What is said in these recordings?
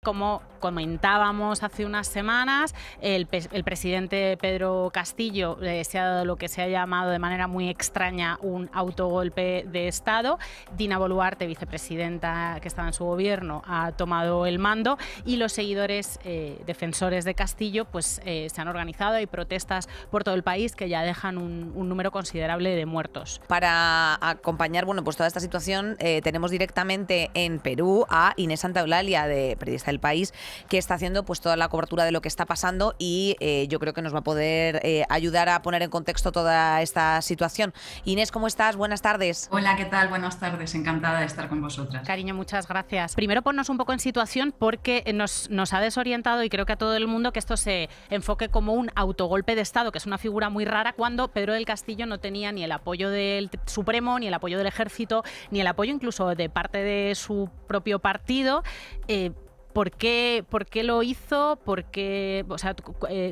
como comentábamos hace unas semanas, el presidente Pedro Castillo se ha dado lo que se ha llamado de manera muy extraña un autogolpe de Estado. Dina Boluarte, vicepresidenta que estaba en su gobierno, ha tomado el mando y los seguidores defensores de Castillo pues, se han organizado. Hay protestas por todo el país que ya dejan un número considerable de muertos. Para acompañar pues toda esta situación tenemos directamente en Perú a Inés Santaeulalia, de Periodista del País, que está haciendo pues toda la cobertura de lo que está pasando y yo creo que nos va a poder ayudar a poner en contexto toda esta situación. Inés, ¿cómo estás? Buenas tardes. Hola, ¿qué tal? Buenas tardes. Encantada de estar con vosotras. Cariño, muchas gracias. Primero ponnos un poco en situación porque nos ha desorientado, y creo que a todo el mundo, que esto se enfoque como un autogolpe de Estado, que es una figura muy rara, cuando Pedro del Castillo no tenía ni el apoyo del Supremo, ni el apoyo del Ejército, ni el apoyo incluso de parte de su propio partido. ¿Por qué lo hizo? ¿Por qué,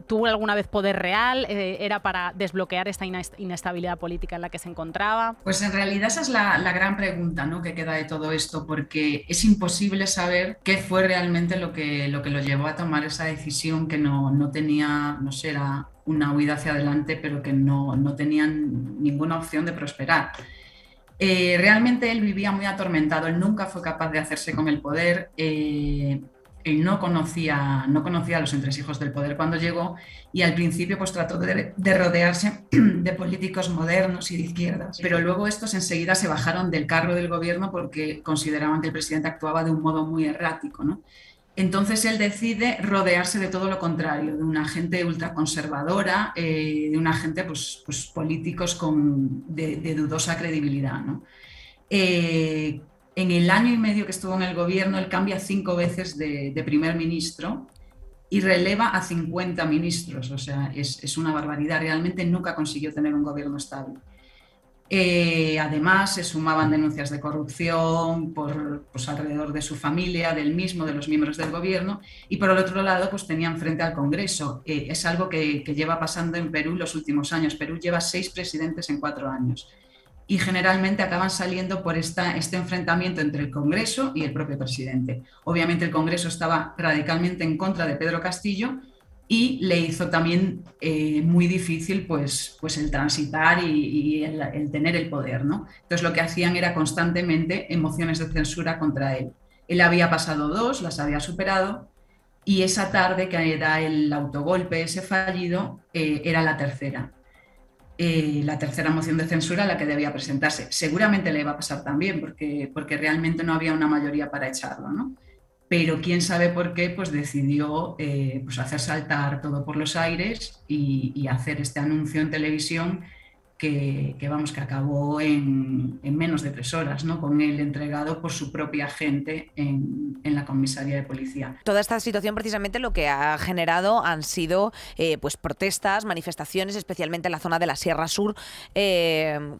tuvo alguna vez poder real? ¿Era para desbloquear esta inestabilidad política en la que se encontraba? Pues en realidad esa es la gran pregunta, ¿no?, que queda de todo esto, porque es imposible saber qué fue realmente lo que lo llevó a tomar esa decisión, que no tenía, no sé, era una huida hacia adelante, pero que no tenían ninguna opción de prosperar. Realmente él vivía muy atormentado, él nunca fue capaz de hacerse con el poder. Él no conocía a los entresijos del poder cuando llegó, y al principio pues trató de rodearse de políticos modernos y de izquierdas, pero luego estos enseguida se bajaron del carro del gobierno porque consideraban que el presidente actuaba de un modo muy errático, ¿no? Entonces él decide rodearse de todo lo contrario, de una gente ultraconservadora, de una gente pues políticos de dudosa credibilidad, ¿no? En el año y medio que estuvo en el gobierno, él cambia 5 veces de primer ministro y releva a 50 ministros. O sea, es una barbaridad. Realmente nunca consiguió tener un gobierno estable. Además, se sumaban denuncias de corrupción pues alrededor de su familia, del mismo, de los miembros del gobierno, y por el otro lado pues tenían frente al Congreso. Es algo que lleva pasando en Perú los últimos años. Perú lleva 6 presidentes en 4 años. Y generalmente acaban saliendo por este enfrentamiento entre el Congreso y el propio presidente. Obviamente el Congreso estaba radicalmente en contra de Pedro Castillo y le hizo también muy difícil pues el transitar y el tener el poder, ¿no? Entonces lo que hacían era constantemente mociones de censura contra él. Él había pasado 2, las había superado, y esa tarde que da el autogolpe, ese fallido, era la tercera. La tercera moción de censura a la que debía presentarse. Seguramente le iba a pasar también, porque realmente no había una mayoría para echarlo, ¿no? Pero quién sabe por qué pues decidió pues hacer saltar todo por los aires y hacer este anuncio en televisión que acabó en menos de 3 horas, ¿no?, con él entregado por su propia gente en la comisaría de policía. Toda esta situación precisamente lo que ha generado han sido pues protestas, manifestaciones, especialmente en la zona de la Sierra Sur,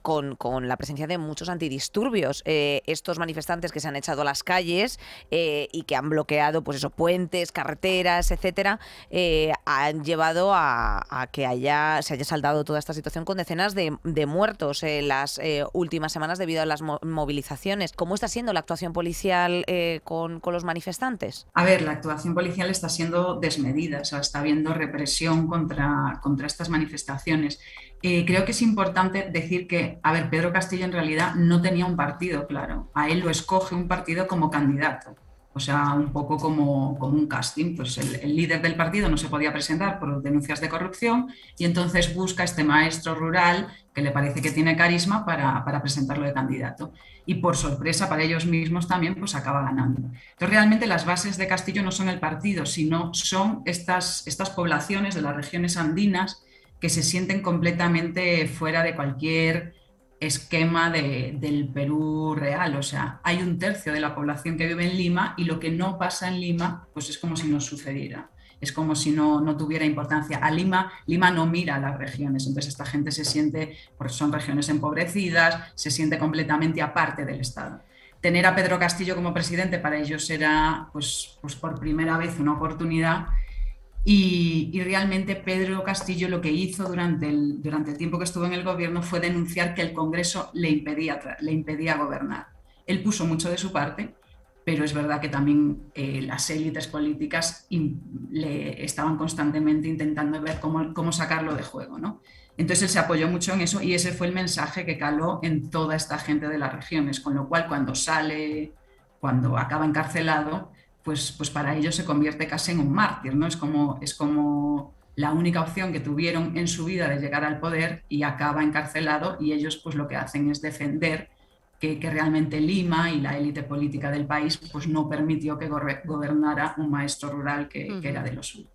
con la presencia de muchos antidisturbios. Estos manifestantes que se han echado a las calles y que han bloqueado pues puentes, carreteras, etcétera, han llevado a que se haya saldado toda esta situación con decenas de muertos en las últimas semanas debido a las movilizaciones. ¿Cómo está siendo la actuación policial con los manifestantes? A ver, la actuación policial está siendo desmedida, o sea, está habiendo represión contra estas manifestaciones. Creo que es importante decir que, a ver, Pedro Castillo en realidad no tenía un partido claro, a él lo escoge un partido como candidato. O sea, un poco como un casting, pues el líder del partido no se podía presentar por denuncias de corrupción y entonces busca este maestro rural que le parece que tiene carisma para presentarlo de candidato. Y por sorpresa para ellos mismos también, pues acaba ganando. Entonces realmente las bases de Castillo no son el partido, sino son estas poblaciones de las regiones andinas que se sienten completamente fuera de cualquier esquema del Perú real. O sea, hay 1/3 de la población que vive en Lima y lo que no pasa en Lima pues es como si no sucediera, es como si no tuviera importancia. Lima no mira a las regiones, entonces esta gente se siente, porque son regiones empobrecidas, se siente completamente aparte del Estado. Tener a Pedro Castillo como presidente para ellos era pues por primera vez una oportunidad. Y realmente Pedro Castillo lo que hizo durante el tiempo que estuvo en el gobierno fue denunciar que el Congreso le impedía gobernar. Él puso mucho de su parte, pero es verdad que también las élites políticas le estaban constantemente intentando ver cómo sacarlo de juego, ¿no? Entonces él se apoyó mucho en eso y ese fue el mensaje que caló en toda esta gente de las regiones, con lo cual cuando acaba encarcelado, pues para ellos se convierte casi en un mártir, ¿no? Es como la única opción que tuvieron en su vida de llegar al poder y acaba encarcelado y ellos pues lo que hacen es defender que realmente Lima y la élite política del país pues no permitió que gobernara un maestro rural que era de los suyos.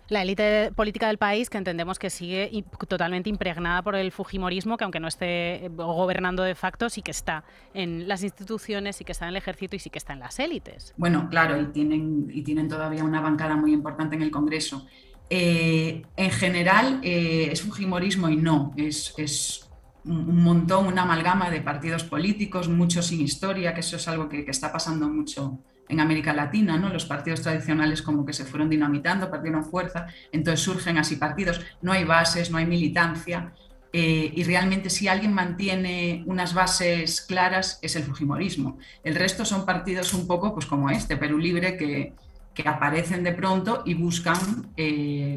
La élite política del país, que entendemos que sigue totalmente impregnada por el fujimorismo, que aunque no esté gobernando de facto, sí que está en las instituciones, sí que está en el ejército y sí que está en las élites. Bueno, claro, y tienen todavía una bancada muy importante en el Congreso. En general, es fujimorismo y no, es un montón, una amalgama de partidos políticos, muchos sin historia, que eso es algo que está pasando mucho en América Latina, ¿no? Los partidos tradicionales como que se fueron dinamitando, perdieron fuerza, entonces surgen así partidos, no hay bases, no hay militancia, y realmente si alguien mantiene unas bases claras es el fujimorismo. El resto son partidos un poco pues como Perú Libre, que aparecen de pronto y buscan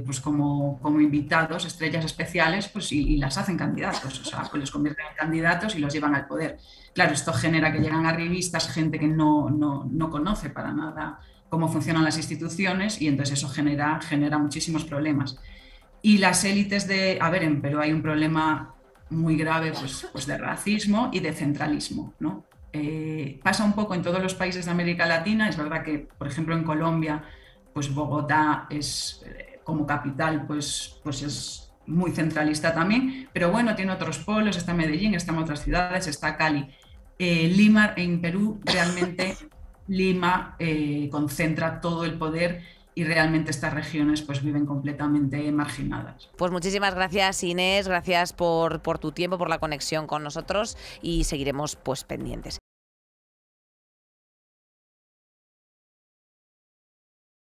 pues como invitados, estrellas especiales, pues y las hacen candidatos, o sea, pues los convierten en candidatos y los llevan al poder. Claro, esto genera que llegan arribistas, gente que no conoce para nada cómo funcionan las instituciones y entonces eso genera muchísimos problemas. Y las élites en Perú hay un problema muy grave pues de racismo y de centralismo, ¿no? Pasa un poco en todos los países de América Latina. Es verdad que, por ejemplo, en Colombia, pues Bogotá es como capital, pues es muy centralista también, pero bueno, tiene otros polos, está Medellín, están otras ciudades, está Cali. Lima, en Perú, realmente Lima concentra todo el poder y realmente estas regiones pues viven completamente marginadas. Pues muchísimas gracias, Inés, gracias por tu tiempo, por la conexión con nosotros y seguiremos pues pendientes.